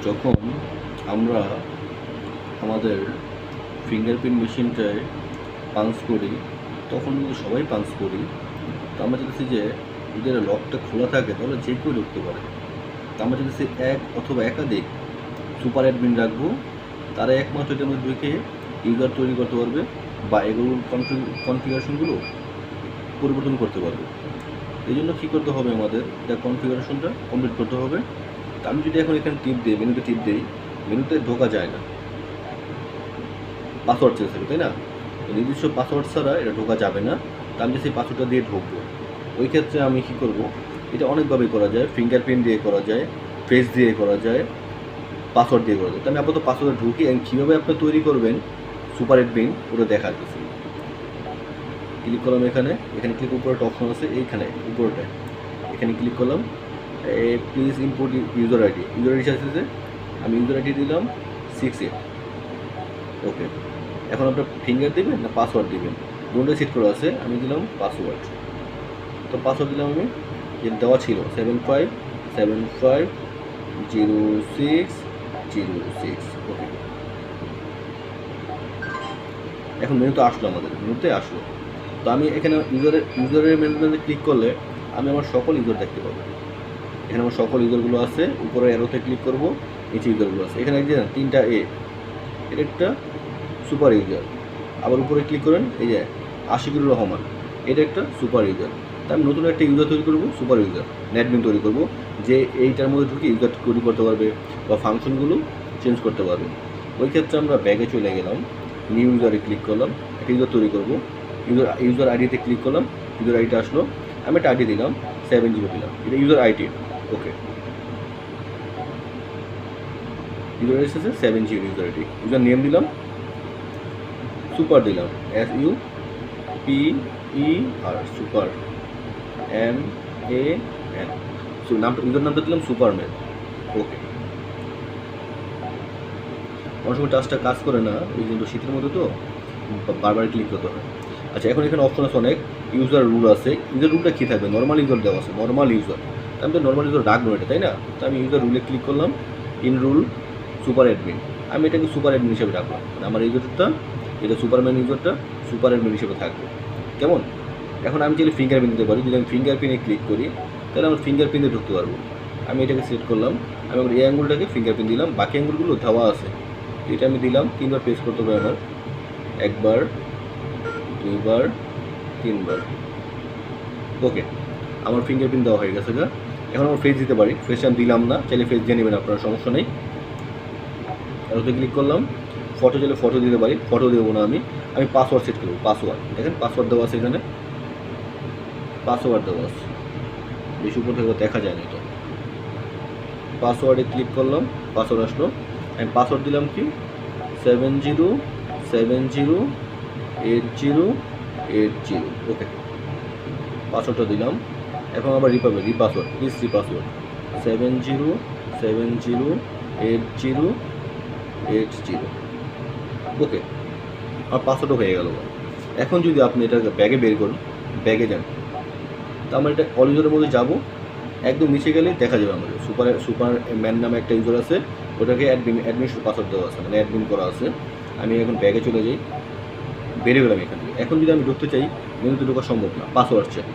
যখন আমরা আমাদের ফিঙ্গারপ্রিন্ট মেশিনটায় পাঞ্চ করি তখন কিন্তু সবাই পাঞ্চ করি। তো আমরা যদি যে যদি লকটা খোলা থাকে তাহলে যে কেউ ঢুকতে পারে। তো আমরা যদি এক অথবা একাধিক সুপার অ্যাডমিন রাখবো, তারা একমাত্র এটার মধ্যে ঢুকে ইউজার তৈরি করতে পারবে বা এগুলোর কনফিগারেশনগুলো পরিবর্তন করতে পারবে। এই জন্য কী করতে হবে, আমাদের এটা কনফিগারেশনটা কমপ্লিট করতে হবে। তো আমি যদি এখন এখানে টিপ দিই, মেনুতে টিপ দিই, মেনুতে ঢোকা যায় না, পাসওয়ার্ড চেঞ্জ হবে, তাই না? নির্দিষ্ট পাসওয়ার্ড ছাড়া এটা ঢোকা যাবে না। তা আমি সেই পাসওয়ার্ডটা দিয়ে ঢুকবো। ওই ক্ষেত্রে আমি কী করব, এটা অনেকভাবেই করা যায়। ফিঙ্গারপ্রিন্ট দিয়ে করা যায়, ফেস দিয়ে করা যায়, পাসওয়ার্ড দিয়ে করা যায়। তো আমি আপাতত পাসওয়ার্ড ঢুকি এবং কীভাবে আপনি তৈরি করবেন সুপার অ্যাডমিন ওটা দেখা দিচ্ছি। ক্লিক করলাম, এখানে ক্লিক উপরে একটা অপশন আছে, এইখানে উপরটায় এখানে ক্লিক করলাম, please input user ID. User ID আছে, আমি ইউজার আইডি দিলাম 68। ওকে, এখন আপনার ফিঙ্গার দেবেন না পাসওয়ার্ড দেবেন, দুটোই সেট করা আছে। আমি দিলাম পাসওয়ার্ড। তো পাসওয়ার্ড দিলাম আমি, যেটা দেওয়া ছিল 75750606। ওকে, এখন মেনুতে আসলো, আমাদের মেনুতে আসলো। তো আমি এখানে ইউজারের মেনুতে ক্লিক করলে আমি আমার সকল ইউজার দেখতে পাবো। এখানে আমার সকল ইউজারগুলো আছে। উপরে অ্যারোতে ক্লিক করব, নিচে ইউজারগুলো আছে। এখানে যে 3টা এটা একটা সুপার ইউজার। আবার উপরে ক্লিক করেন, এই যে আশিকুর রহমান, এটা একটা সুপার ইউজার। তা আমি নতুন একটা ইউজার তৈরি করব, সুপার ইউজার অ্যাডমিন তৈরি করব, যে এইটার মধ্যে ঢুকে ইউজার তৈরি করতে পারবে বা ফাংশনগুলো চেঞ্জ করতে পারবে। ওই ক্ষেত্রে আমরা ব্যাগে চলে গেলাম, নিউ ইউজারে ক্লিক করলাম, একটা ইউজার তৈরি করব। ইউজার আইডিতে ক্লিক করলাম, ইউজার আইডিটা আসলো, আমি একটা আইডি দিলাম 70 দিলাম, এটা ইউজার আইডি। ওকে, ইউজার আইডি এসেছে 70 ইউজার আইডি। ইউজার নেম দিলাম, সুপার দিলাম, SUPER, সুপার MAN। নামটা ইউজার নামটা দিলাম সুপারম্যান। ওকে, অনেক সময় টাচটা কাজ করে না, ওই কিন্তু শীতের মধ্যে তো বারবার ক্লিক করতে হয়। আচ্ছা, এখন এখানে অপশন আছে অনেক, ইউজার রুল আছে। ইউজার রুলটা কী থাকবে, নর্মাল ইউজার দেওয়া আছে, নর্মাল ইউজার। আমি তো নর্মাল ইউজার রাখবো এটা, তাই না? তো আমি ইউজার রুলে ক্লিক করলাম, ইন রুল সুপার অ্যাডমিন। আমি এটাকে সুপার অ্যাডমিন হিসেবে রাখলাম, আমার ইউজারটা, এটা সুপারম্যান ইউজারটা সুপার অ্যাডমিন হিসেবে থাকবে। কেমন? এখন আমি চাইলে ফিঙ্গারপ্রিন্ট দিতে পারি। যদি আমি ফিঙ্গারপ্রিন্টে ক্লিক করি তাহলে আমার ফিঙ্গারপ্রিন্টে ঢুকতে পারবো। আমি এটাকে সিলেক্ট করলাম, আমি আমার এই অ্যাঙ্গুলটাকে ফিঙ্গারপ্রিন্ট দিলাম, বাকি অ্যাঙ্গুলগুলো দেওয়া আছে, এটা আমি দিলাম। 3বার প্রেস করতে হবে আমার, 1বার 2বার 3বার। ওকে, আমার ফিঙ্গারপ্রিন্ট দেওয়া হয়ে গেছে। এখন আমার ফেস দিতে পারি, ফেস আমি দিলাম না, চাইলে ফেস দিয়ে নেবেন আপনার, সমস্যা নেই। ওতে ক্লিক করলাম, ফটো চাইলে ফটো দিতে পারি, ফটো দেবো না। আমি পাসওয়ার্ড সেট করবো, পাসওয়ার্ড দেখেন পাসওয়ার্ড দেওয়া আছে, এখানে পাসওয়ার্ড দেওয়া আছে, বেশি উপর থেকে দেখা যায় না। তো পাসওয়ার্ডে ক্লিক করলাম, পাসওয়ার্ড আসলো। আমি পাসওয়ার্ড দিলাম কি 70708080। ওকে, পাসওয়ার্ডটা দিলাম। এখন আবার রিপাসওয়ার্ড, প্লিজ রিপাসওয়ার্ড 70708080। ওকে, আর পাসওয়ার্ডও হয়ে গেল। এখন যদি আপনি এটা ব্যাগে বের করুন, ব্যাগে যান, তো আমরা এটা অল ইউজারের মধ্যে যাবো, একদম নিচে গেলে দেখা যাবে আমাদের সুপারম্যান নামে একটা ইউজার আছে, ওটাকে অ্যাডমিন পাসওয়ার্ড দেওয়া আছে, মানে অ্যাডমিন করা আছে। আমি এখন ব্যাগে চলে যাই, বেরিয়ে গেলাম এখান থেকে। এখন যদি আমি ঢুকতে চাই, মেনুতে ঢোকা সম্ভব না, পাসওয়ার্ড চাই।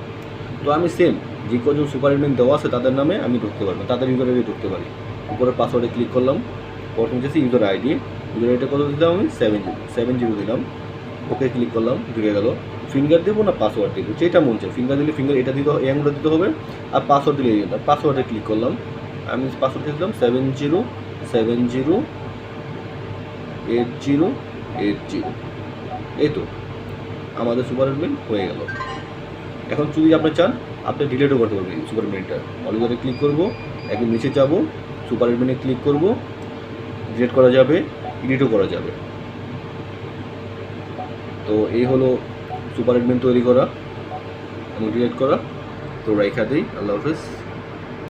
তো আমি সেম যে কজন সুপার অ্যাডমিন দেওয়া আছে তাদের নামে আমি ঢুকতে পারবো, তাদের ইউজার আইডি ঢুকতে পারি। উপরে পাসওয়ার্ডে ক্লিক করলাম, প্রথম হচ্ছে ইউজার আইডিটা কত দিলাম, আমি 70 দিলাম। ওকে ক্লিক করলাম, ঢুকে গেল। ফিঙ্গার দেবো না পাসওয়ার্ড দেবো, যেটা মন চায়। ফিঙ্গার দিলে ফিঙ্গার এটা দিতে, এই আঙুলটা দিতে হবে, আর পাসওয়ার্ড দিলে এটা। পাসওয়ার্ডে ক্লিক করলাম, আমি পাসওয়ার্ড দিলাম 70708080। এই তো আমাদের সুপার অ্যাডমিন হয়ে গেল। এখন যদি আপনি চান, আপনি ডিলিটও করতে পারবেন সুপার অ্যাডমিনটা। অল ইউজারে ক্লিক করবো, একদম নিচে যাব, সুপার অ্যাডমিনে ক্লিক করবো, ডিলিট করা যাবে, এডিটও করা যাবে। তো এই হলো সুপার অ্যাডমিন তৈরি করা এবং ডিলিট করা। তো রাইখা দিই, আল্লাহ হাফেজ।